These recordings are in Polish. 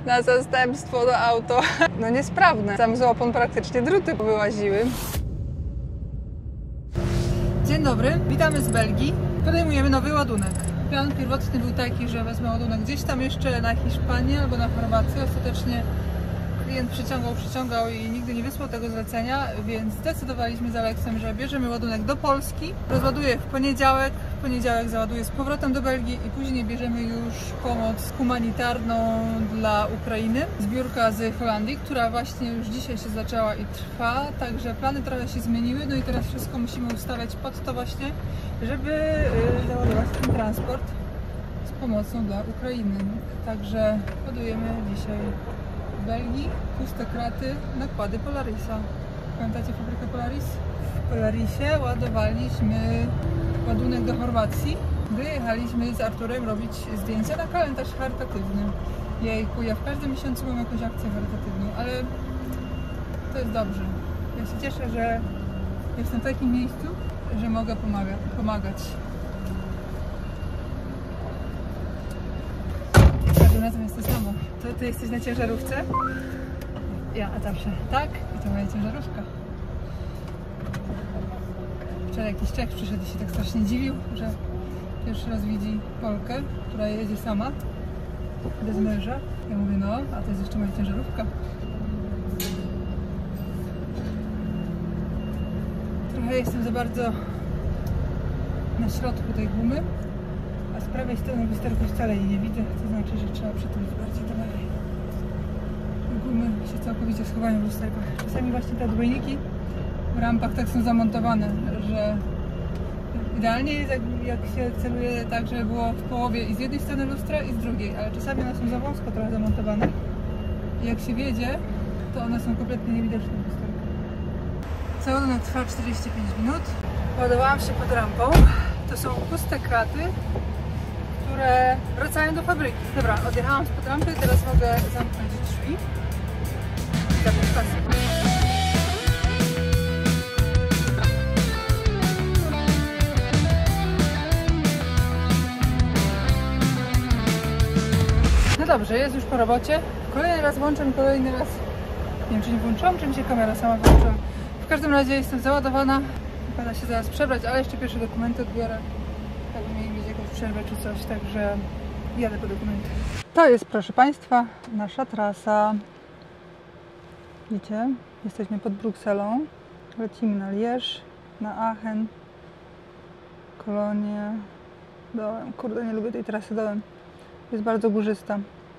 Na zastępstwo to auto, no niesprawne. Tam z opon praktycznie druty wyłaziły. Dzień dobry, witamy z Belgii. Podejmujemy nowy ładunek. Plan pierwotny był taki, że wezmę ładunek gdzieś tam jeszcze na Hiszpanię albo na Chorwację. Ostatecznie klient przyciągał i nigdy nie wysłał tego zlecenia, więc zdecydowaliśmy z Aleksem, że bierzemy ładunek do Polski. Rozładuję w poniedziałek załaduję z powrotem do Belgii i później bierzemy już pomoc humanitarną dla Ukrainy. Zbiórka z Holandii, która właśnie już dzisiaj się zaczęła i trwa, także plany trochę się zmieniły, no i teraz wszystko musimy ustawiać pod to właśnie, żeby załadować ten transport z pomocą dla Ukrainy. Także ładujemy dzisiaj w Belgii, puste kraty, nakłady Polarisa. Pamiętacie fabrykę Polaris? W Polarisie ładowaliśmy ładunek do Chorwacji, gdy jechaliśmy z Arturem robić zdjęcia na kalendarz charytatywny. Jejku, ja w każdym miesiącu mam jakąś akcję charytatywną, ale to jest dobrze. Ja się cieszę, że jestem w takim miejscu, że mogę pomagać. Każdym razem jest to samo. To ty jesteś na ciężarówce? Ja zawsze tak i to moja ciężarówka. Wczoraj jakiś Czech przyszedł i się tak strasznie dziwił, że pierwszy raz widzi Polkę, która jedzie sama, bez męża. Ja mówię, no, a to jest jeszcze moja ciężarówka. Trochę jestem za bardzo na środku tej gumy, a z prawej strony lusterku wcale jej nie widzę, to znaczy, że trzeba przytulić bardziej do lewej. Gumy się całkowicie schowają w lusterkach. Czasami właśnie te odbojniki w rampach tak są zamontowane, że idealnie jest jak się celuje tak, żeby było w połowie i z jednej strony lustra i z drugiej, ale czasami one są za wąsko trochę zamontowane i jak się wiedzie, to one są kompletnie niewidoczne w lusterku. Cały trwa 45 minut. Ładowałam się pod rampą. To są puste kraty, które wracają do fabryki. Dobra, odjechałam spod rampy, teraz mogę zamknąć drzwi i zapiąć pasy. No dobrze, jest już po robocie. Kolejny raz włączam, kolejny raz... Nie wiem, czy nie włączyłam, czy mi się kamera sama włączyła. W każdym razie jestem załadowana. Będę się zaraz przebrać, ale jeszcze pierwsze dokumenty odbiorę. Jakby mieli mieć jakąś przerwę czy coś, także jadę po dokumenty. To jest, proszę Państwa, nasza trasa. Widzicie? Jesteśmy pod Brukselą. Lecimy na Lierz, na Aachen, Kolonię, dołem. Kurde, nie lubię tej trasy dołem. Jest bardzo górzysta.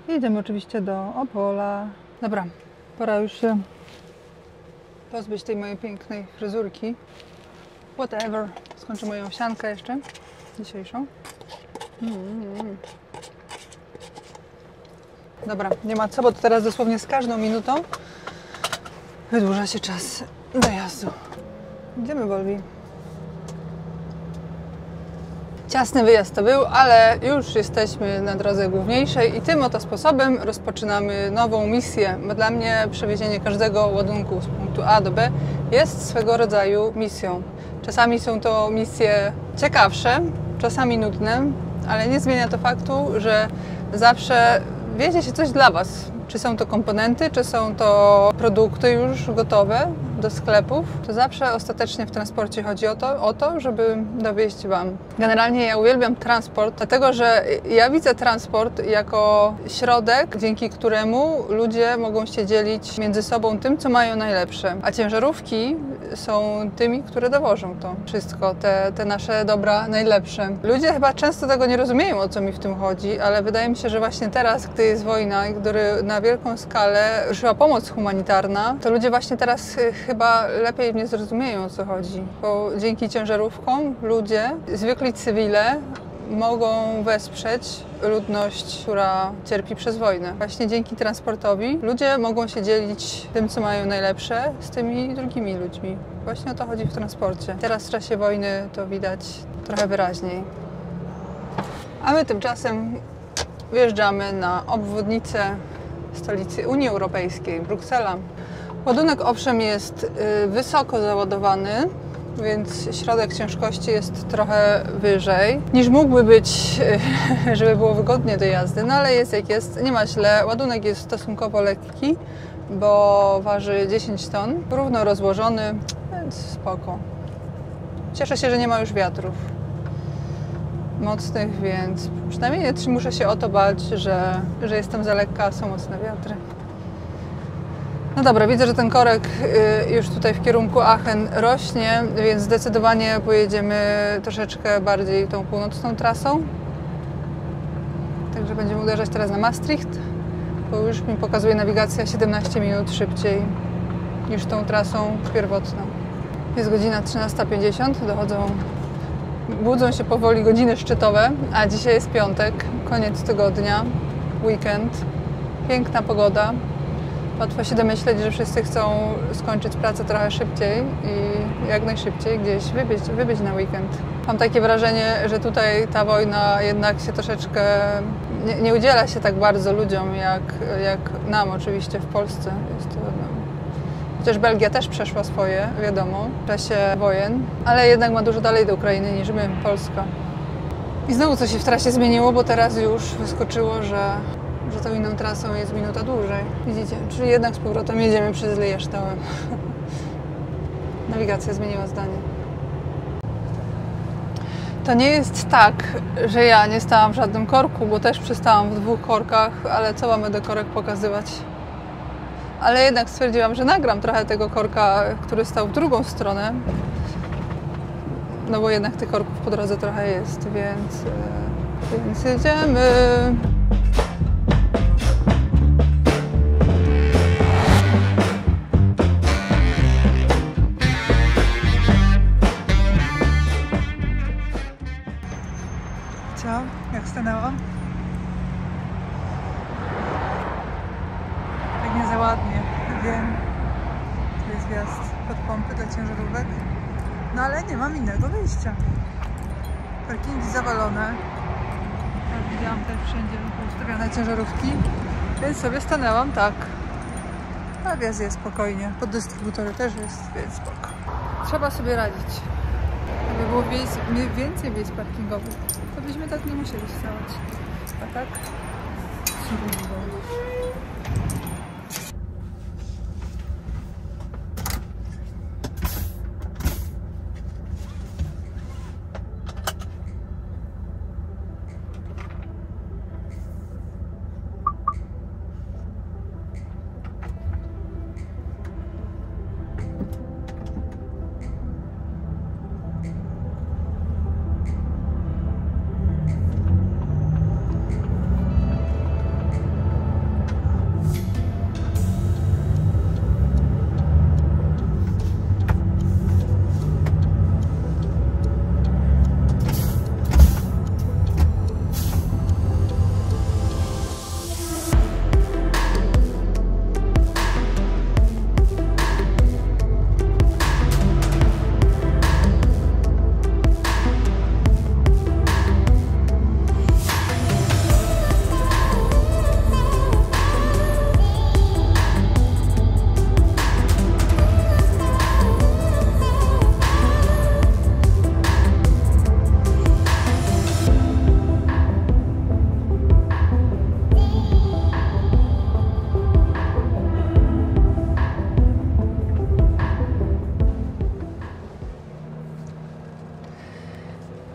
Jedziemy oczywiście do Opola. Dobra, pora już się pozbyć tej mojej pięknej fryzurki. Whatever. Skończę moją owsiankę jeszcze dzisiejszą. Dobra, nie ma co, bo to teraz dosłownie z każdą minutą wydłuża się czas dojazdu. Idziemy, Wolwi. Ciasny wyjazd to był, ale już jesteśmy na drodze główniejszej i tym oto sposobem rozpoczynamy nową misję, bo dla mnie przewiezienie każdego ładunku z punktu A do B jest swego rodzaju misją. Czasami są to misje ciekawsze, czasami nudne, ale nie zmienia to faktu, że zawsze wiezie się coś dla Was. Czy są to komponenty, czy są to produkty już gotowe do sklepów, to zawsze ostatecznie w transporcie chodzi o to, żeby dowieźć Wam. Generalnie ja uwielbiam transport, dlatego że ja widzę transport jako środek, dzięki któremu ludzie mogą się dzielić między sobą tym, co mają najlepsze. A ciężarówki są tymi, które dowożą to wszystko, te nasze dobra najlepsze. Ludzie chyba często tego nie rozumieją, o co mi w tym chodzi, ale wydaje mi się, że właśnie teraz, gdy jest wojna i gdy na wielką skalę ruszyła pomoc humanitarna, to ludzie właśnie teraz chyba lepiej mnie zrozumieją, o co chodzi. Bo dzięki ciężarówkom ludzie, zwykli cywile, mogą wesprzeć ludność, która cierpi przez wojnę. Właśnie dzięki transportowi ludzie mogą się dzielić tym, co mają najlepsze, z tymi drugimi ludźmi. Właśnie o to chodzi w transporcie. Teraz w czasie wojny to widać trochę wyraźniej. A my tymczasem wjeżdżamy na obwodnicę stolicy Unii Europejskiej, Bruksela. Ładunek owszem jest wysoko załadowany, więc środek ciężkości jest trochę wyżej niż mógłby być, żeby było wygodnie do jazdy, no ale jest jak jest, nie ma źle. Ładunek jest stosunkowo lekki, bo waży 10 ton, równo rozłożony, więc spoko. Cieszę się, że nie ma już wiatrów mocnych, więc przynajmniej nie muszę się o to bać, że jestem za lekka, a są mocne wiatry. No dobra, widzę, że ten korek już tutaj w kierunku Aachen rośnie, więc zdecydowanie pojedziemy troszeczkę bardziej tą północną trasą. Także będziemy uderzać teraz na Maastricht, bo już mi pokazuje nawigacja 17 minut szybciej niż tą trasą pierwotną. Jest godzina 13:50, budzą się powoli godziny szczytowe, a dzisiaj jest piątek, koniec tygodnia, weekend, piękna pogoda. Łatwo się domyśleć, że wszyscy chcą skończyć pracę trochę szybciej i jak najszybciej gdzieś wybyć na weekend. Mam takie wrażenie, że tutaj ta wojna jednak się troszeczkę nie udziela się tak bardzo ludziom jak nam oczywiście w Polsce. Jest to, chociaż Belgia też przeszła swoje, wiadomo, w czasie wojen, ale jednak ma dużo dalej do Ukrainy niż my, Polska. I znowu coś się w trasie zmieniło, bo teraz już wyskoczyło, że tą inną trasą jest minuta dłużej. Widzicie? Czyli jednak z powrotem jedziemy przez Lierstałę. Nawigacja zmieniła zdanie. To nie jest tak, że ja nie stałam w żadnym korku, bo też przystałam w 2 korkach, ale co mamy do korek pokazywać? Ale jednak stwierdziłam, że nagram trochę tego korka, który stał w drugą stronę. No bo jednak tych korków po drodze trochę jest, więc jedziemy. Co? Jak stanęłam? Tak nie za ładnie, wiem. Tu jest wjazd pod pompy dla ciężarówek. No ale nie mam innego wyjścia. Parkingi zawalone. Jak widziałam, też wszędzie ustawione ciężarówki. Więc sobie stanęłam tak. A wjazd jest spokojnie. Pod dystrybutory też jest, więc spoko. Trzeba sobie radzić. Gdyby było więcej miejsc parkingowych, to byśmy tak nie musieli stać. A tak?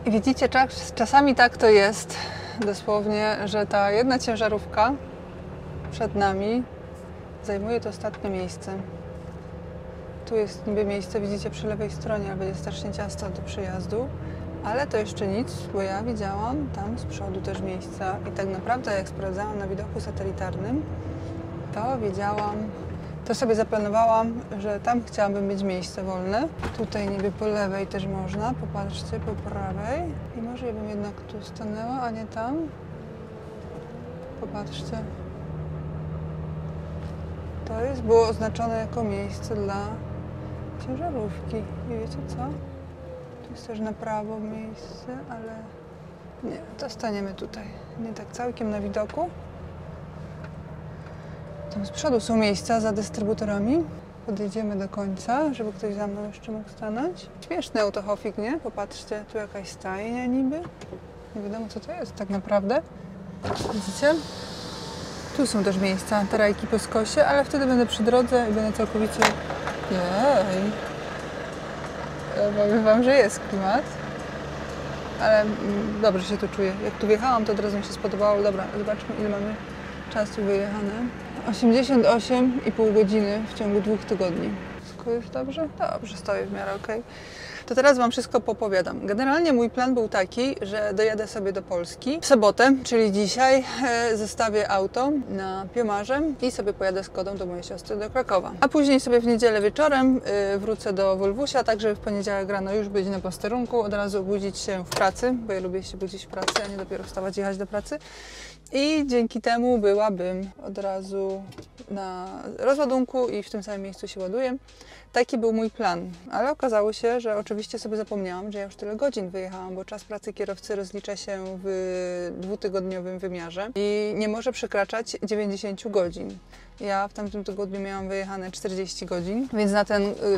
I widzicie, czasami tak to jest, dosłownie, że ta jedna ciężarówka przed nami zajmuje to ostatnie miejsce. Tu jest niby miejsce, widzicie, przy lewej stronie, ale będzie strasznie ciasno do przejazdu, ale to jeszcze nic, bo ja widziałam tam z przodu też miejsca i tak naprawdę jak sprawdzałam na widoku satelitarnym, to wiedziałam, to sobie zaplanowałam, że tam chciałabym mieć miejsce wolne. Tutaj niby po lewej też można, popatrzcie, po prawej. I może ja bym jednak tu stanęła, a nie tam. Popatrzcie. To było oznaczone jako miejsce dla ciężarówki. I wiecie co? Tu jest też na prawo miejsce, ale nie, to staniemy tutaj. Nie tak całkiem na widoku. Tam z przodu są miejsca za dystrybutorami. podjedziemy do końca, żeby ktoś za mną jeszcze mógł stanąć. Śmieszny autohofik, nie? Popatrzcie, tu jakaś stajnia niby. Nie wiadomo co to jest tak naprawdę. Widzicie? Tu są też miejsca, tarajki po skosie, ale wtedy będę przy drodze i będę całkowicie... Jej! Powiem wam, że jest klimat. Ale dobrze się tu czuję. Jak tu wjechałam, to od razu mi się spodobało. Dobra, zobaczmy ile mamy czasu wyjechane. 88,5 godziny w ciągu 2 tygodni. Wszystko jest dobrze? Dobrze, stoję w miarę okej. To teraz wam wszystko popowiadam. Generalnie mój plan był taki, że dojadę sobie do Polski w sobotę, czyli dzisiaj zostawię auto na Piomarze i sobie pojadę z Kodą do mojej siostry do Krakowa. A później sobie w niedzielę wieczorem wrócę do Wolwusia, tak żeby w poniedziałek rano już być na posterunku, od razu obudzić się w pracy, bo ja lubię się budzić w pracy, a nie dopiero wstawać i jechać do pracy. I dzięki temu byłabym od razu na rozładunku i w tym samym miejscu się ładuję. Taki był mój plan, ale okazało się, że oczywiście sobie zapomniałam, że ja już tyle godzin wyjechałam, bo czas pracy kierowcy rozlicza się w 2-tygodniowym wymiarze i nie może przekraczać 90 godzin. Ja w tamtym tygodniu miałam wyjechane 40 godzin, więc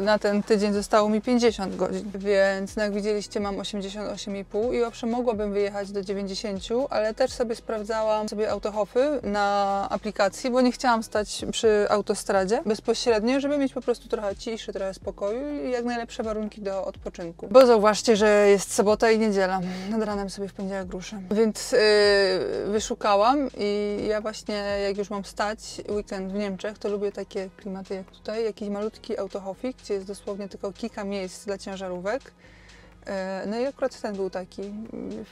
na ten tydzień zostało mi 50 godzin. Więc jak widzieliście, mam 88,5 i owszem, mogłabym wyjechać do 90, ale też sobie sprawdzałam autohofy na aplikacji, bo nie chciałam stać przy autostradzie bezpośrednio, żeby mieć po prostu trochę ciszy, trochę spokoju i jak najlepsze warunki do odpoczynku. Bo zauważcie, że jest sobota i niedziela. Nad ranem sobie w poniedziałek ruszę. Więc wyszukałam i ja właśnie jak już mam stać weekend w Niemczech, to lubię takie klimaty jak tutaj, jakiś malutki autohofik, gdzie jest dosłownie tylko kilka miejsc dla ciężarówek. No i akurat ten był taki.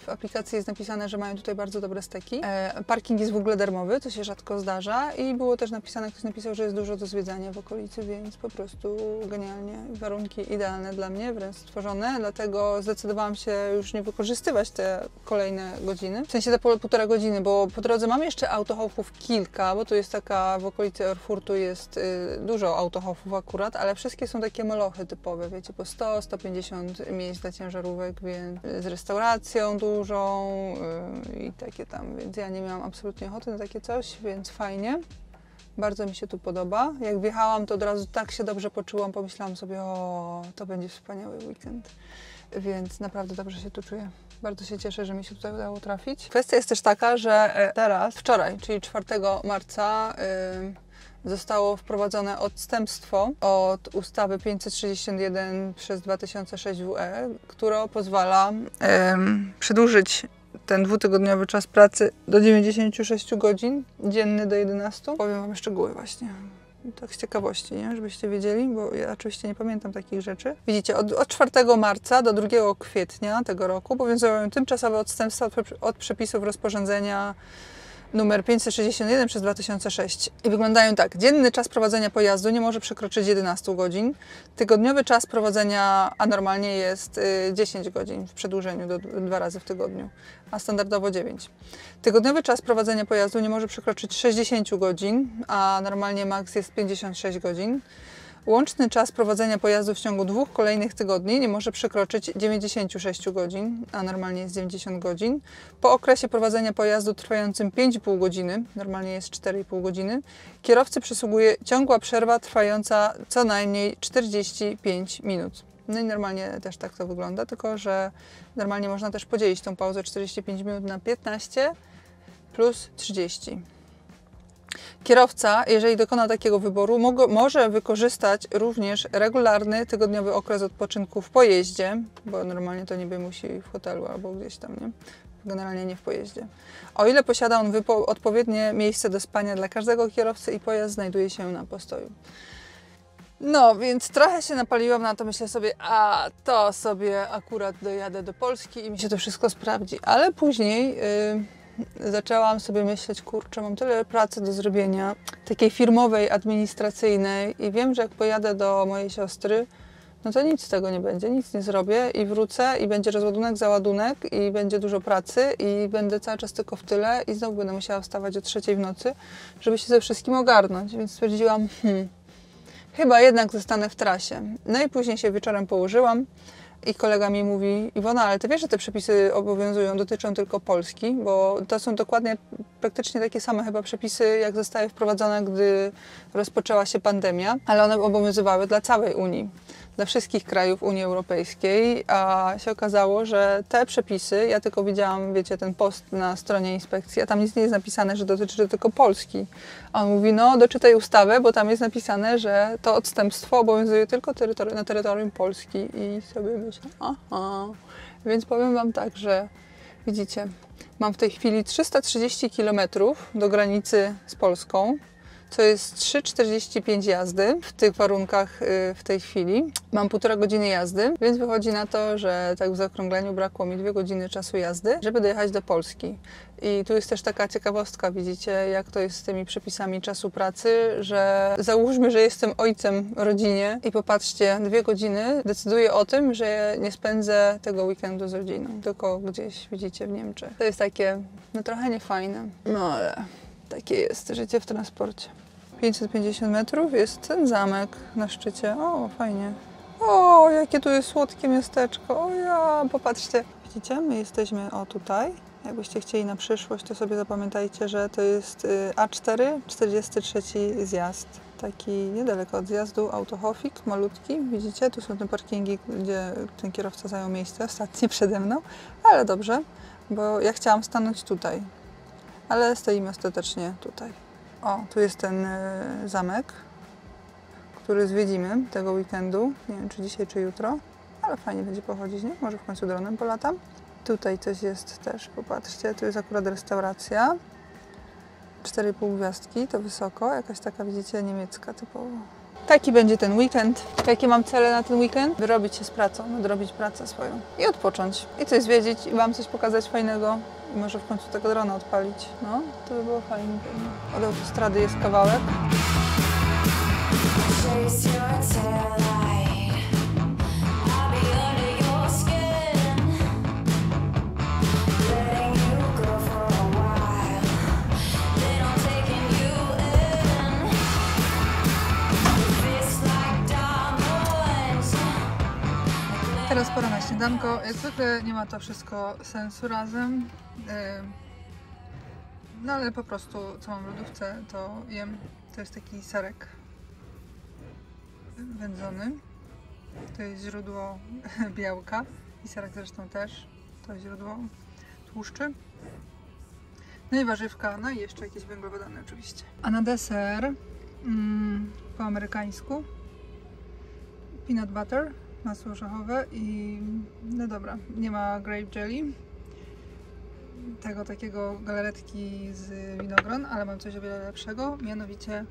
W aplikacji jest napisane, że mają tutaj bardzo dobre steki. Parking jest w ogóle darmowy, co się rzadko zdarza i było też napisane, ktoś napisał, że jest dużo do zwiedzania w okolicy, więc po prostu genialnie. Warunki idealne dla mnie, wręcz stworzone, dlatego zdecydowałam się już nie wykorzystywać te kolejne godziny. W sensie te 1,5 godziny, bo po drodze mam jeszcze autohofów kilka, bo tu jest taka, w okolicy Erfurtu jest dużo autohofów akurat, ale wszystkie są takie molochy typowe, wiecie, po 100-150 miejsc dla ciężarówek, więc z restauracją dużą i takie tam, więc ja nie miałam absolutnie ochoty na takie coś, więc fajnie. Bardzo mi się tu podoba. Jak wjechałam, to od razu tak się dobrze poczułam, pomyślałam sobie, o, to będzie wspaniały weekend, więc naprawdę dobrze się tu czuję. Bardzo się cieszę, że mi się tutaj udało trafić. Kwestia jest też taka, że teraz, wczoraj, czyli 4 marca, zostało wprowadzone odstępstwo od ustawy 561/2006 WE, które pozwala przedłużyć ten 2-tygodniowy czas pracy do 96 godzin, dzienny do 11. Powiem wam szczegóły właśnie. Tak z ciekawości, nie? Żebyście wiedzieli, bo ja oczywiście nie pamiętam takich rzeczy. Widzicie, od 4 marca do 2 kwietnia tego roku obowiązują tymczasowe odstępstwa od przepisów rozporządzenia numer 561/2006 i wyglądają tak. Dzienny czas prowadzenia pojazdu nie może przekroczyć 11 godzin. Tygodniowy czas prowadzenia, a normalnie jest 10 godzin w przedłużeniu do 2 razy w tygodniu, a standardowo 9. Tygodniowy czas prowadzenia pojazdu nie może przekroczyć 60 godzin, a normalnie maks jest 56 godzin. Łączny czas prowadzenia pojazdu w ciągu 2 kolejnych tygodni nie może przekroczyć 96 godzin, a normalnie jest 90 godzin. Po okresie prowadzenia pojazdu trwającym 5,5 godziny, normalnie jest 4,5 godziny, kierowcy przysługuje ciągła przerwa trwająca co najmniej 45 minut. No i normalnie też tak to wygląda, tylko że normalnie można też podzielić tą pauzę 45 minut na 15 plus 30. Kierowca, jeżeli dokona takiego wyboru, może wykorzystać również regularny tygodniowy okres odpoczynku w pojeździe, bo normalnie to niby musi w hotelu albo gdzieś tam, nie? Generalnie nie w pojeździe. O ile posiada on odpowiednie miejsce do spania dla każdego kierowcy i pojazd znajduje się na postoju. No, więc trochę się napaliłam na to, myślę sobie, a to sobie akurat dojadę do Polski i mi się to wszystko sprawdzi, ale później zaczęłam sobie myśleć, kurczę, mam tyle pracy do zrobienia, takiej firmowej, administracyjnej i wiem, że jak pojadę do mojej siostry, no to nic z tego nie będzie, nic nie zrobię i wrócę i będzie rozładunek, załadunek i będzie dużo pracy i będę cały czas tylko w tyle i znowu będę musiała wstawać o 3 w nocy, żeby się ze wszystkim ogarnąć, więc stwierdziłam, chyba jednak zostanę w trasie. No i później się wieczorem położyłam, I kolega mi mówi, Iwona, ale ty wiesz, że te przepisy dotyczą tylko Polski, bo to są dokładnie praktycznie takie same chyba przepisy, jak zostały wprowadzone, gdy rozpoczęła się pandemia, ale one obowiązywały dla całej Unii, dla wszystkich krajów Unii Europejskiej, a się okazało, że te przepisy, ja tylko widziałam, wiecie, ten post na stronie inspekcji, a tam nic nie jest napisane, że dotyczy tylko Polski. A on mówi, no doczytaj ustawę, bo tam jest napisane, że to odstępstwo obowiązuje tylko na terytorium Polski. I sobie myślę, aha. Więc powiem wam tak, że widzicie, mam w tej chwili 330 km do granicy z Polską, co jest 3,45 jazdy w tych warunkach w tej chwili. Mam 1,5 godziny jazdy, więc wychodzi na to, że tak w zaokrągleniu brakło mi 2 godziny czasu jazdy, żeby dojechać do Polski. I tu jest też taka ciekawostka, widzicie, jak to jest z tymi przepisami czasu pracy, że załóżmy, że jestem ojcem rodzinie i popatrzcie, 2 godziny decyduje o tym, że nie spędzę tego weekendu z rodziną, tylko gdzieś, widzicie, w Niemczech. To jest takie, no trochę niefajne, no ale takie jest życie w transporcie. 550 metrów jest ten zamek na szczycie. O, fajnie. O, jakie tu jest słodkie miasteczko. O ja, popatrzcie. Widzicie, my jesteśmy o tutaj. Jakbyście chcieli na przyszłość, to sobie zapamiętajcie, że to jest A4, 43 zjazd. Taki niedaleko od zjazdu Autohofik, malutki. Widzicie, tu są te parkingi, gdzie ten kierowca zajął miejsce ostatnie przede mną. Ale dobrze, bo ja chciałam stanąć tutaj. Ale stoimy ostatecznie tutaj. O, tu jest ten zamek, który zwiedzimy tego weekendu. Nie wiem, czy dzisiaj, czy jutro, ale fajnie będzie pochodzić, nie? Może w końcu dronem polatam. Tutaj coś jest też, popatrzcie, tu jest akurat restauracja. 4,5 gwiazdki, to wysoko, jakaś taka, widzicie, niemiecka typowo. Taki będzie ten weekend. Jakie mam cele na ten weekend? Wyrobić się z pracą, nadrobić pracę swoją i odpocząć. I coś zwiedzić i wam coś pokazać fajnego. I może w końcu tego drona odpalić. No, to by było fajnie pewnie. Od autostrady jest kawałek. Teraz pora na śniadanko. Jak zwykle nie ma to wszystko sensu razem. No ale po prostu co mam w lodówce, to jem. To jest taki serek wędzony. To jest źródło białka i serek zresztą też. To jest źródło tłuszczy. No i warzywka, no i jeszcze jakieś węglowodany oczywiście. A na deser po amerykańsku peanut butter, masło orzechowe i no dobra, nie ma grape jelly, tego takiego galaretki z winogron, ale mam coś o wiele lepszego, mianowicie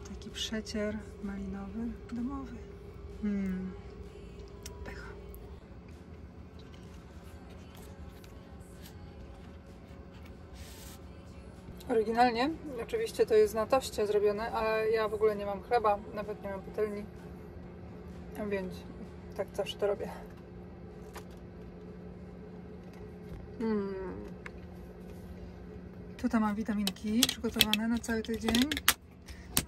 taki przecier malinowy domowy. Pycha. Oryginalnie, oczywiście to jest na toście zrobione, ale ja w ogóle nie mam chleba, nawet nie mam patelni, więc tak zawsze to robię. Tutaj mam witaminki przygotowane na cały tydzień.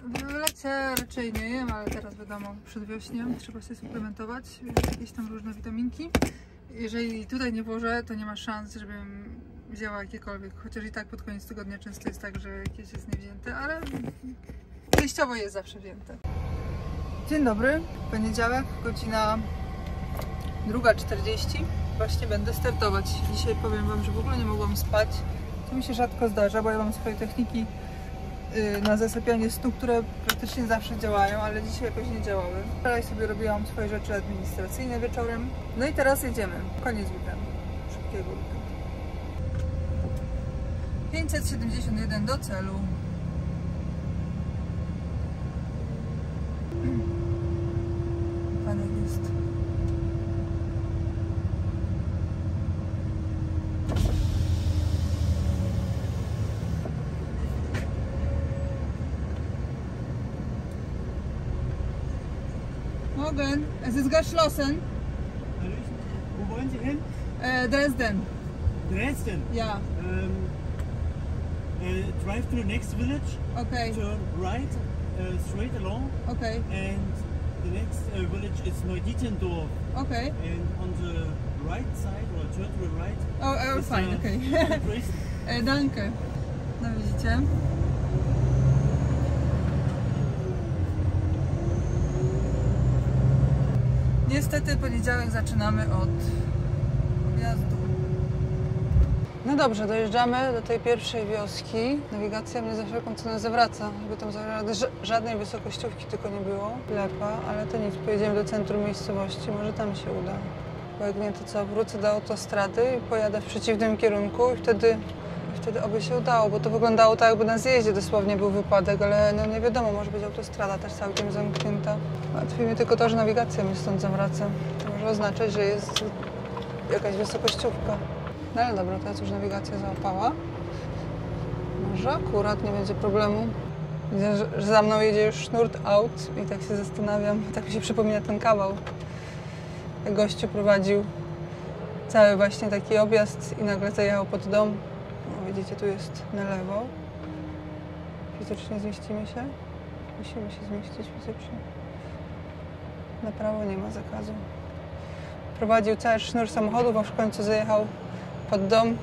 W lecie raczej nie jem, ale teraz wiadomo, przedwiośnie trzeba się suplementować, jakieś tam różne witaminki. Jeżeli tutaj nie włożę, to nie ma szans, żebym wzięła jakiekolwiek, chociaż i tak pod koniec tygodnia często jest tak, że jakieś jest niewzięte, ale częściowo jest zawsze wzięte. Dzień dobry, poniedziałek, godzina 2:40. Właśnie będę startować. Dzisiaj powiem wam, że w ogóle nie mogłam spać. To mi się rzadko zdarza, bo ja mam swoje techniki na zasypianie snu, które praktycznie zawsze działają, ale dzisiaj jakoś nie działały. Wczoraj sobie robiłam swoje rzeczy administracyjne wieczorem. No i teraz jedziemy. Koniec weekendu. Szybkiego weekendu. 571 do celu. Panek jest. Morgen, es ist geschlossen. Wo wollen Sie hin? Dresden. Dresden? Ja. Drive to the next village. Okay. Turn right, straight along. Okay. And The next village is Neudietendorf. Okay. And on the right side, or turn to the right, Oh, is fine, okay. Dresden. Danke. No widzicie? Niestety poniedziałek zaczynamy od objazdu. No dobrze, dojeżdżamy do tej pierwszej wioski. Nawigacja mnie za wszelką cenę zawraca, żeby tam żadnej wysokościówki tylko nie było. Lepa, ale to nic, pojedziemy do centrum miejscowości, może tam się uda. Bo jak nie, to co, wrócę do autostrady i pojadę w przeciwnym kierunku i wtedy oby się udało, bo to wyglądało tak, jakby na zjeździe dosłownie był wypadek, ale no nie wiadomo, może być autostrada też całkiem zamknięta. Martwi mnie tylko to, że nawigacja mnie stąd zawraca. To może oznaczać, że jest jakaś wysokościówka. No ale dobra, teraz już nawigacja załapała. Może akurat nie będzie problemu. Widzę, że za mną jedzie już sznurt aut i tak się zastanawiam, tak mi się przypomina ten kawał. Jak gościu prowadził cały właśnie taki objazd i nagle zajechał pod dom. No, widzicie, tu jest na lewo. Fizycznie zmieścimy się? Musimy się zmieścić fizycznie. Na prawo nie ma zakazu. Prowadził cały sznur samochodów, a w końcu zajechał pod dom.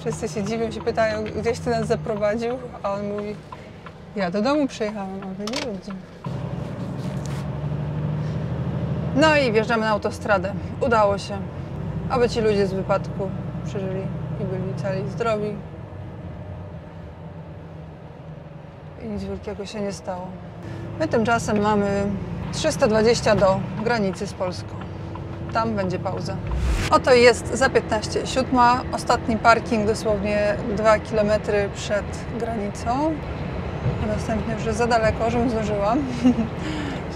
Wszyscy się dziwią, się pytają, gdzieś ty nas zaprowadził, a on mówi, ja do domu przyjechałem, a wy nie ludzie. No i wjeżdżamy na autostradę. Udało się. Aby ci ludzie z wypadku przeżyli i byli cali i zdrowi. I nic wielkiego się nie stało. My tymczasem mamy 320 do granicy z Polską. Tam będzie pauza. Oto jest za 15:07. Ostatni parking dosłownie 2 km przed granicą. A następnie już jest za daleko, żebym zdążyła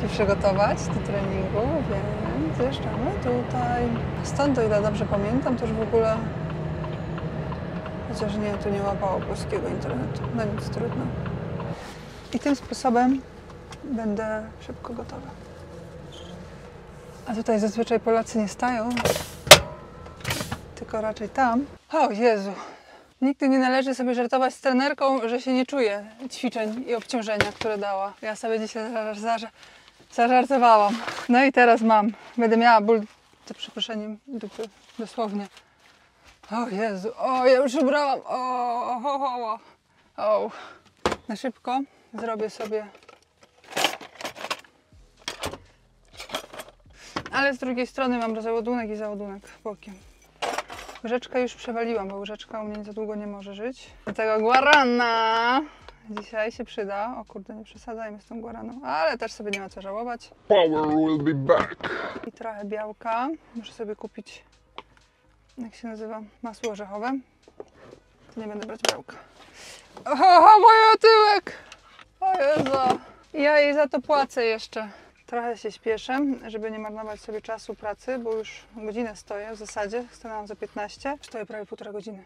się przygotować do treningu, więc zjeżdżamy tutaj. Stąd, o ile dobrze pamiętam, to już w ogóle... Chociaż nie, tu nie łapało polskiego internetu. No nic, trudno. I tym sposobem będę szybko gotowa. A tutaj zazwyczaj Polacy nie stają, tylko raczej tam. O Jezu! Nigdy nie należy sobie żartować z trenerką, że się nie czuje ćwiczeń i obciążenia, które dała. Ja sobie dzisiaj zażartowałam. No i teraz będę miała ból, za przeproszeniem, dupy, dosłownie. O Jezu, o, ja już ubrałam, o. Na szybko zrobię sobie. Ale z drugiej strony mam załadunek i załadunek bokiem. Łyżeczkę już przewaliłam, bo łyżeczka u mnie za długo nie może żyć. Do tego guarana dzisiaj się przyda. O kurde, nie przesadzajmy z tą guaraną, ale też sobie nie ma co żałować. Power will be back. I trochę białka. Muszę sobie kupić, jak się nazywa, masło orzechowe. To nie będę brać białka. O, mój tyłek! O Jezu! Ja jej za to płacę jeszcze. Trochę się śpieszę, żeby nie marnować sobie czasu pracy, bo już godzinę stoję w zasadzie. Stanęłam za 15, stoję prawie 1,5 godziny.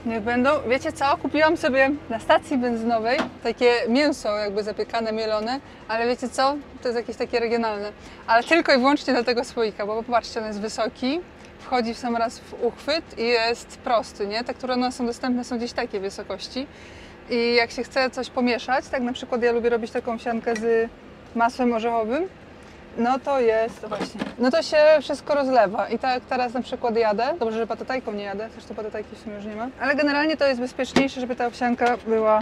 Niech będą. Wiecie co? Kupiłam sobie na stacji benzynowej takie mięso jakby zapiekane, mielone, ale wiecie co? To jest jakieś takie regionalne. Ale tylko i wyłącznie do tego słoika, bo popatrzcie, on jest wysoki, wchodzi w sam raz w uchwyt i jest prosty, nie? Te, które są dostępne, są gdzieś takiej wysokości. I jak się chce coś pomieszać, tak na przykład ja lubię robić taką wsiankę z masłem orzechowym, no to jest, właśnie, no to się wszystko rozlewa i tak teraz na przykład jadę, dobrze, że patatajką nie jadę, zresztą patatajki w sumie już nie ma, ale generalnie to jest bezpieczniejsze, żeby ta owsianka była,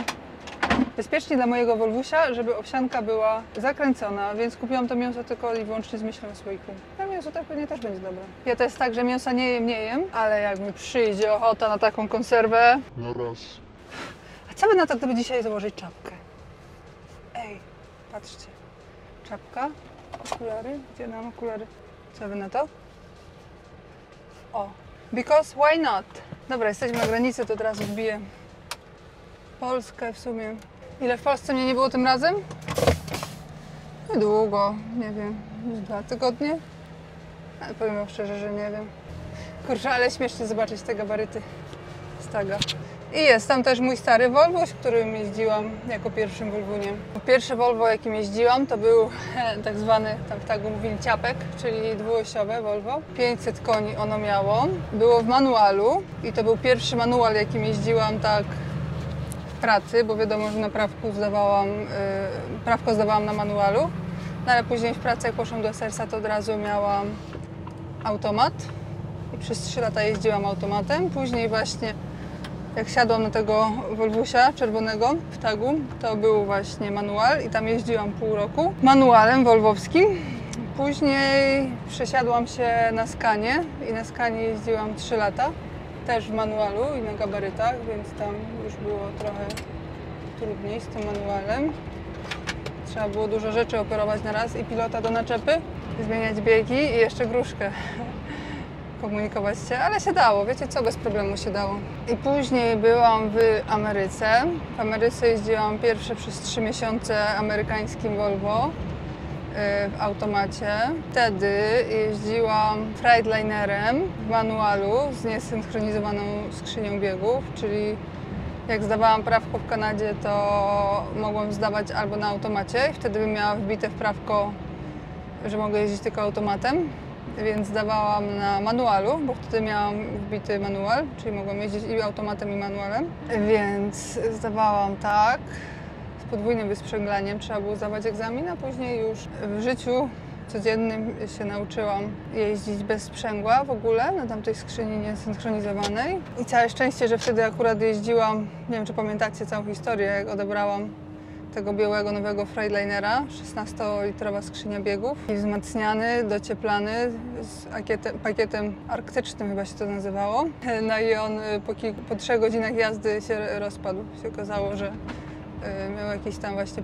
bezpiecznie dla mojego Wolwusia, żeby owsianka była zakręcona, więc kupiłam to mięso tylko i wyłącznie z myślą o słoiku. No mięso tak pewnie też będzie dobre. Ja to jest tak, że mięsa nie jem, ale jak mi przyjdzie ochota na taką konserwę... No raz. A co by na to, gdyby dzisiaj założyć czapkę? Ej, patrzcie. Czapka, okulary, gdzie mam okulary? Co wy na to? O, because why not? Dobra, jesteśmy na granicy, to teraz wbiję Polskę w sumie. Ile w Polsce mnie nie było tym razem? Niedługo, nie wiem, 2 tygodnie? Ale powiem wam szczerze, że nie wiem. Kurczę, ale śmiesznie zobaczyć te gabaryty z taga. I jest tam też mój stary Volvo, z którym jeździłam jako pierwszym Volvunie. Pierwsze Volvo, jakim jeździłam, to był tak zwany, tam w tagu mówili ciapek, czyli dwuosiowe Volvo. 500 koni ono miało. Było w manualu i to był pierwszy manual, jakim jeździłam tak w pracy, bo wiadomo, że na prawko zdawałam na manualu. No ale później w pracy, jak poszłam do serca, to od razu miałam automat i przez 3 lata jeździłam automatem. Później właśnie jak siadłam na tego Volvusia czerwonego w tagu, to był właśnie manual i tam jeździłam pół roku manualem volvowskim. Później przesiadłam się na Scanie i na Scanie jeździłam 3 lata, też w manualu i na gabarytach, więc tam już było trochę trudniej z tym manualem. Trzeba było dużo rzeczy operować na raz i pilota do naczepy, zmieniać biegi i jeszcze gruszkę komunikować się, ale się dało, wiecie co, bez problemu się dało. I później byłam w Ameryce. W Ameryce jeździłam pierwsze przez 3 miesiące amerykańskim Volvo w automacie. Wtedy jeździłam Freightlinerem w manualu z niesynchronizowaną skrzynią biegów, czyli jak zdawałam prawko w Kanadzie, to mogłam zdawać albo na automacie i wtedy bym miała wbite w prawko, że mogę jeździć tylko automatem, więc zdawałam na manualu, bo wtedy miałam wbity manual, czyli mogłam jeździć i automatem, i manualem, więc zdawałam tak. Z podwójnym wysprzęglaniem trzeba było zdawać egzamin, a później już w życiu codziennym się nauczyłam jeździć bez sprzęgła w ogóle na tamtej skrzyni niesynchronizowanej. I całe szczęście, że wtedy akurat jeździłam, nie wiem czy pamiętacie całą historię, jak odebrałam tego białego nowego Freightlinera, 16-litrowa skrzynia biegów i wzmacniany, docieplany z pakietem arktycznym chyba się to nazywało. No i on po 3 godzinach jazdy się rozpadł. Się okazało, że miał jakiś tam właśnie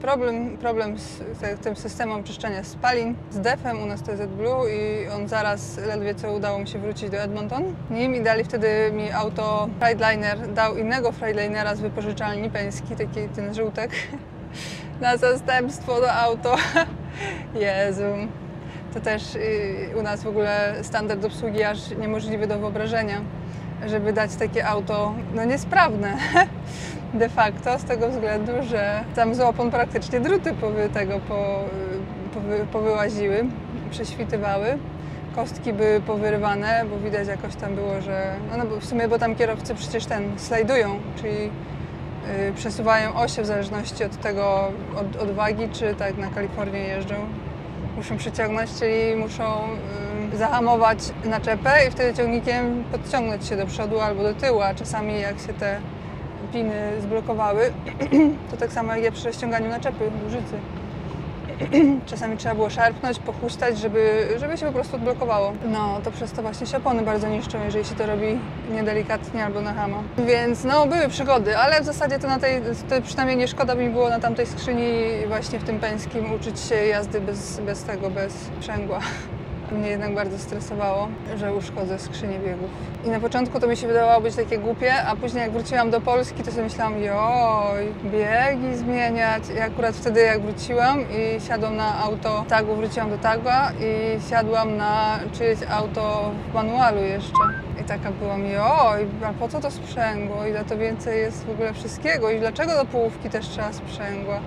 problem z tym systemem oczyszczania spalin, z DEF-em, u nas to jest AdBlue i on zaraz, ledwie co udało mi się wrócić do Edmonton. Nim i dali wtedy mi auto Freightliner, dał innego Freightlinera z wypożyczalni Penski, taki ten żółtek, na zastępstwo do auto. Jezu. To też u nas w ogóle standard obsługi aż niemożliwy do wyobrażenia, żeby dać takie auto, no niesprawne. De facto z tego względu, że tam z opon praktycznie druty powyłaziły, prześwitywały. Kostki były powyrywane, bo widać jakoś tam było, że... No bo w sumie, bo tam kierowcy przecież slajdują, czyli przesuwają osie w zależności od tego, od wagi, czy tak na Kalifornię jeżdżą. Muszą przyciągnąć, czyli muszą zahamować naczepę i wtedy ciągnikiem podciągnąć się do przodu albo do tyłu, a czasami jak się te piny zblokowały, to tak samo jak ja przy rozciąganiu naczepy łużycy. Czasami trzeba było szarpnąć, pochuśtać, żeby się po prostu odblokowało. No, to przez to właśnie się opony bardzo niszczą, jeżeli się to robi niedelikatnie albo na hama. Więc no, były przygody, ale w zasadzie to to przynajmniej nie szkoda mi było na tamtej skrzyni właśnie w tym Penskim uczyć się jazdy bez sprzęgła. Mnie jednak bardzo stresowało, że uszkodzę skrzynię biegów. I na początku to mi się wydawało być takie głupie, a później jak wróciłam do Polski, to sobie myślałam, joj, biegi zmieniać. I akurat wtedy jak wróciłam i siadłam na auto tagu, wróciłam do taga i siadłam na czyjeś auto w manualu jeszcze. I taka byłam, joj, a po co to sprzęgło? Ile to więcej jest w ogóle wszystkiego? I dlaczego do połówki też trzeba sprzęgła?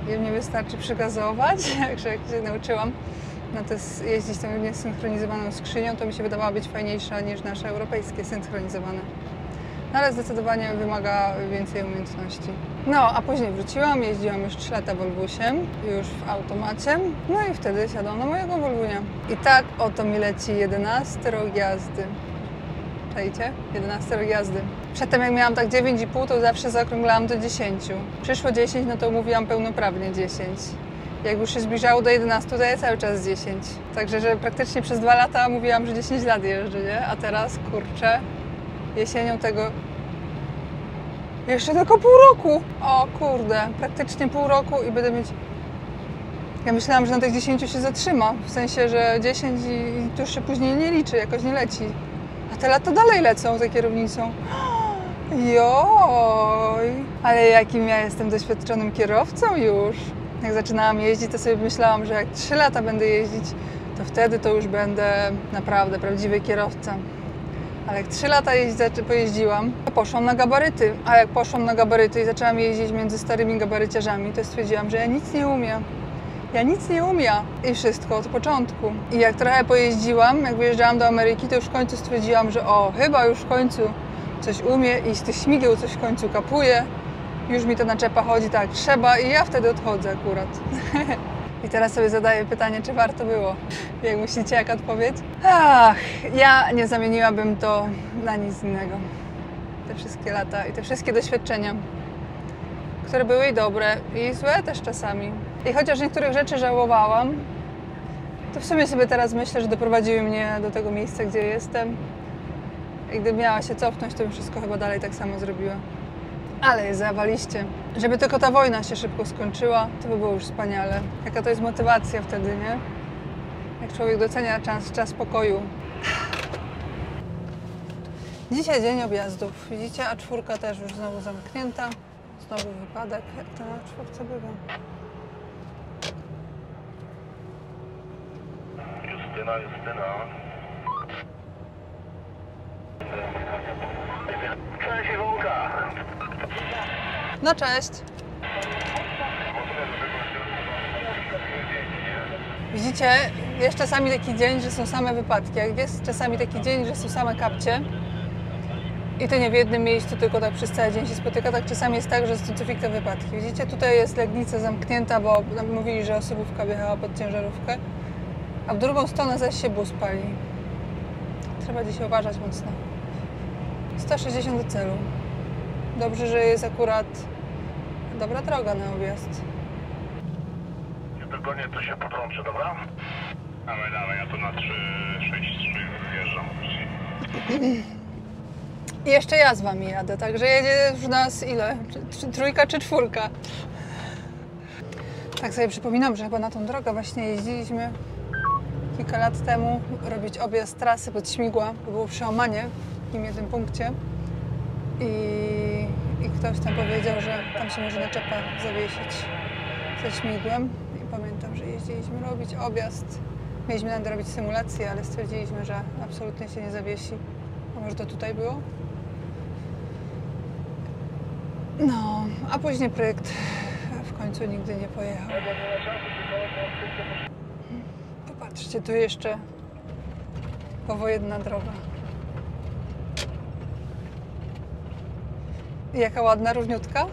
I nie wystarczy przygazować, jak się nauczyłam jeździć tą niesynchronizowaną skrzynią, to mi się wydawała być fajniejsza niż nasze europejskie synchronizowane. No ale zdecydowanie wymaga więcej umiejętności. No, a później wróciłam, jeździłam już 3 lata Volvusiem, już w automacie, no i wtedy siadłam na mojego Volvunia. I tak oto mi leci 11 rok jazdy. Czajcie? 11 rok jazdy. Przedtem jak miałam tak 9,5, to zawsze zaokrąglałam do 10. Przyszło 10, no to mówiłam pełnoprawnie 10. Jak już się zbliżało do 11, to ja cały czas 10. Także, że praktycznie przez 2 lata mówiłam, że 10 lat jeżdżę, nie? A teraz, kurczę, jesienią tego... Jeszcze tylko pół roku! O kurde, praktycznie pół roku i będę mieć... Ja myślałam, że na tych 10 się zatrzyma, w sensie, że 10 i to już się później nie liczy, jakoś nie leci. A te lata dalej lecą za kierownicą. Joj! Ale jakim ja jestem doświadczonym kierowcą już! Jak zaczynałam jeździć, to sobie myślałam, że jak 3 lata będę jeździć, to wtedy to już będę naprawdę prawdziwy kierowca. Ale jak 3 lata pojeździłam, to poszłam na gabaryty. A jak poszłam na gabaryty i zaczęłam jeździć między starymi gabaryciarzami, to stwierdziłam, że ja nic nie umiem. Ja nic nie umiem. I wszystko od początku. I jak trochę pojeździłam, jak wyjeżdżałam do Ameryki, to już w końcu stwierdziłam, że chyba już w końcu coś umie i z tych śmigieł coś w końcu kapuje. Już mi ta naczepa chodzi tak trzeba i ja wtedy odchodzę akurat. I teraz sobie zadaję pytanie, czy warto było. Jak myślicie, jaka odpowiedź? Ach, ja nie zamieniłabym to na nic innego. Te wszystkie lata i te wszystkie doświadczenia, które były i dobre, i złe też czasami. I chociaż niektórych rzeczy żałowałam, to w sumie sobie teraz myślę, że doprowadziły mnie do tego miejsca, gdzie jestem. I gdybym miała się cofnąć, to bym wszystko chyba dalej tak samo zrobiła. Ale jest zawaliście. Żeby tylko ta wojna się szybko skończyła, to by było już wspaniale. Jaka to jest motywacja wtedy, nie? Jak człowiek docenia czas pokoju. Dzisiaj dzień objazdów. Widzicie? A4 też już znowu zamknięta. Znowu wypadek. Jak to na A4 bywa? Justyna. Cześć Iwonka. No cześć. Widzicie? Jest czasami taki dzień, że są same wypadki. Jak jest czasami taki dzień, że są same kapcie i to nie w jednym miejscu, tylko tak przez cały dzień się spotyka, tak czasami jest tak, że są te wypadki. Widzicie? Tutaj jest Legnica zamknięta, bo mówili, że osobówka wjechała pod ciężarówkę, a w drugą stronę zaś się bus pali. Trzeba dzisiaj uważać mocno. 160 do celu. Dobrze, że jest akurat dobra droga na objazd. Jak dogonię, to się potrączę, dobra? Dawaj, ja tu na 363 wjeżdżam. I jeszcze ja z wami jadę, także jedzie już nas ile? Trójka czy czwórka? Tak sobie przypominam, że chyba na tą drogę właśnie jeździliśmy kilka lat temu robić objazd trasy pod Śmigła. To było przełamanie w takim jednym punkcie. I ktoś tam powiedział, że tam się może naczepa zawiesić ze Śmigłem. I pamiętam, że jeździliśmy robić objazd. Mieliśmy nawet robić symulację, ale stwierdziliśmy, że absolutnie się nie zawiesi. A może to tutaj było? No, a później projekt w końcu nigdy nie pojechał. Popatrzcie, tu jeszcze powojenna droga. Jaka ładna, równiutka.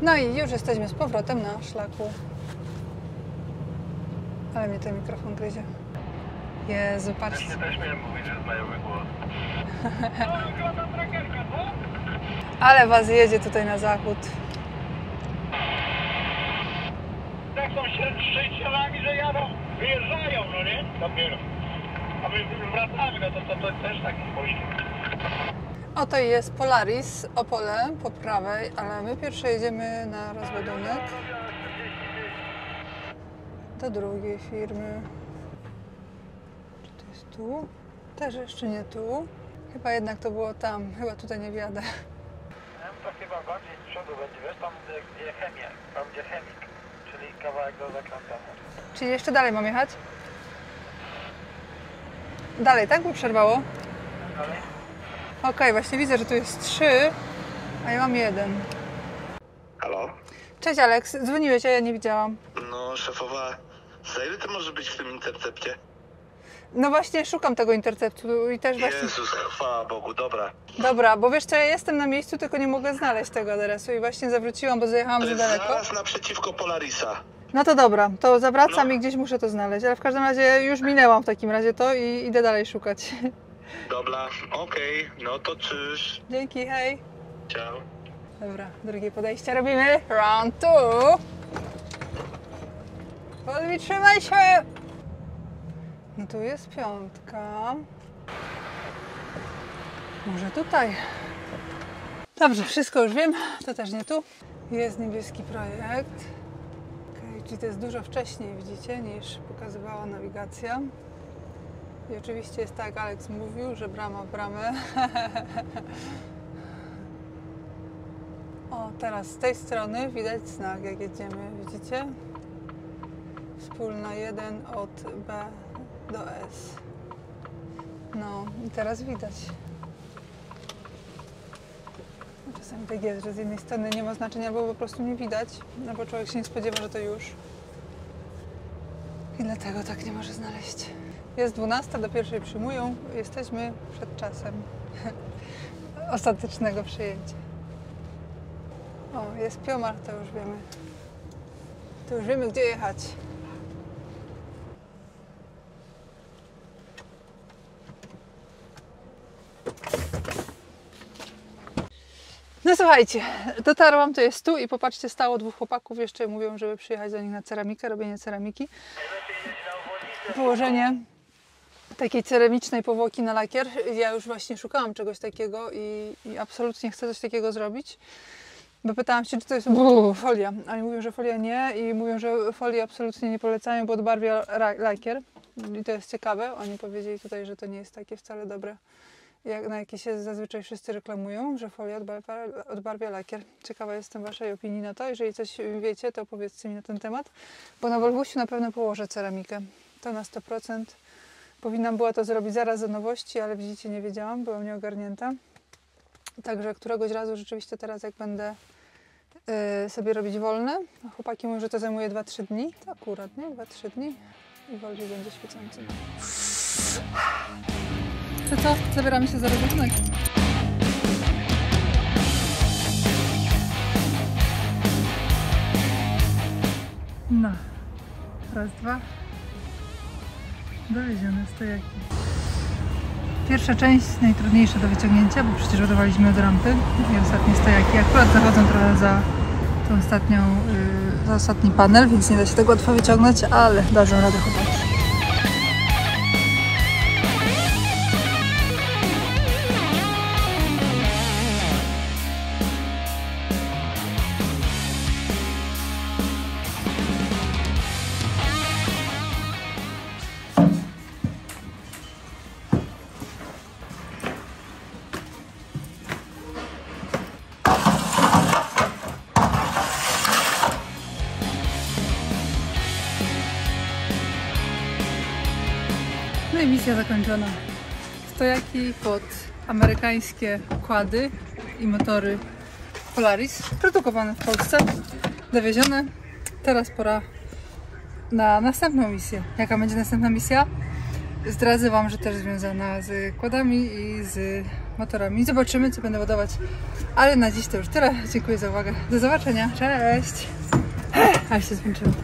No i już jesteśmy z powrotem na szlaku. Ale mnie ten mikrofon gryzie. Jezu, patrzcie. Też miałem mówić, że znajomy głos. Ale was jedzie tutaj na zachód. Tak są szczęścielami, że jadą, wyjeżdżają, no nie? Dopiero. A my wracamy, no to też taki pościg. Oto jest Polaris, Opole po prawej, ale my pierwsze jedziemy na rozładunek do drugiej firmy. Czy to jest tu? Też jeszcze nie tu. Chyba jednak to było tam. Chyba tutaj nie wjadę. To chyba bardziej z przodu będzie, wiesz, tam gdzie chemia, tam gdzie chemik, czyli kawałek do zakrętania. Czyli jeszcze dalej mam jechać? Dalej, tak? Bo przerwało? Dalej? Okej, właśnie widzę, że tu jest 3, a ja mam 1. Halo? Cześć Aleks, dzwoniłeś, a ja nie widziałam. No szefowa, za ile ty możesz być w tym intercepcie? No właśnie szukam tego interceptu i też właśnie... Jezus, chwała Bogu, dobra. Dobra, bo wiesz co, ja jestem na miejscu, tylko nie mogę znaleźć tego adresu i właśnie zawróciłam, bo zajechałam To za jest daleko. zaraz naprzeciwko Polarisa. No to dobra, to zawracam No. i gdzieś muszę to znaleźć, ale w każdym razie już minęłam w takim razie to i idę dalej szukać. Dobra, okej, no to czyż. Dzięki, hej. Ciao. Dobra, drugie podejście robimy. Round 2. Polwi, trzymaj się! No tu jest 5. Może tutaj. Dobrze, wszystko już wiem. To też nie tu. Jest niebieski projekt. Okay, czyli to jest dużo wcześniej, widzicie, niż pokazywała nawigacja. I oczywiście jest tak, jak Aleks mówił, że brama w bramę. O, teraz z tej strony widać znak, jak jedziemy, widzicie? Wspólna 1 od B do S. No i teraz widać. Czasami tak jest, że z jednej strony nie ma znaczenia, bo po prostu nie widać, no bo człowiek się nie spodziewa, że to już. I dlatego tak nie może znaleźć. Jest 12, do pierwszej przyjmują, jesteśmy przed czasem ostatecznego przyjęcia. O, jest Piomar, to już wiemy. To już wiemy, gdzie jechać. No słuchajcie, dotarłam, to jest tu i popatrzcie, stało dwóch chłopaków, jeszcze mówią, żeby przyjechać do nich na ceramikę, robienie ceramiki. Położenie takiej ceramicznej powłoki na lakier. Ja już właśnie szukałam czegoś takiego i absolutnie chcę coś takiego zrobić. Bo pytałam się, czy to jest folia. Oni mówią, że folia nie i mówią, że folii absolutnie nie polecają, bo odbarwia lakier. I to jest ciekawe. Oni powiedzieli tutaj, że to nie jest takie wcale dobre, na jakie się zazwyczaj wszyscy reklamują, że folia odbarwia lakier. Ciekawa jestem waszej opinii na to. Jeżeli coś wiecie, to powiedzcie mi na ten temat. Bo na Volvusiu na pewno położę ceramikę. To na 100%. Powinnam była to zrobić zaraz do nowości, ale widzicie, nie wiedziałam, byłam nieogarnięta. Także któregoś razu rzeczywiście teraz, jak będę sobie robić wolne, a chłopaki mówią, że to zajmuje 2-3 dni, to akurat, nie? 2-3 dni i Volvi będzie świecący. To co? Zabieramy się za rozumek. No. Raz, dwa. Dowiezione stojaki. Pierwsza część najtrudniejsza do wyciągnięcia, bo przecież ładowaliśmy od rampy i ostatnie stojaki akurat zachodzą trochę za tą ostatnią, za ostatni panel, więc nie da się tego łatwo wyciągnąć, ale dadzą radę chłopaki. No i misja zakończona. Stojaki pod amerykańskie układy i motory Polaris, produkowane w Polsce, dowiezione. Teraz pora na następną misję. Jaka będzie następna misja? Zdradzę wam, że też związana z kładami i z motorami. Zobaczymy, co będę ładować. Ale na dziś to już tyle. Dziękuję za uwagę. Do zobaczenia. Cześć! Ale się zmęczyłam.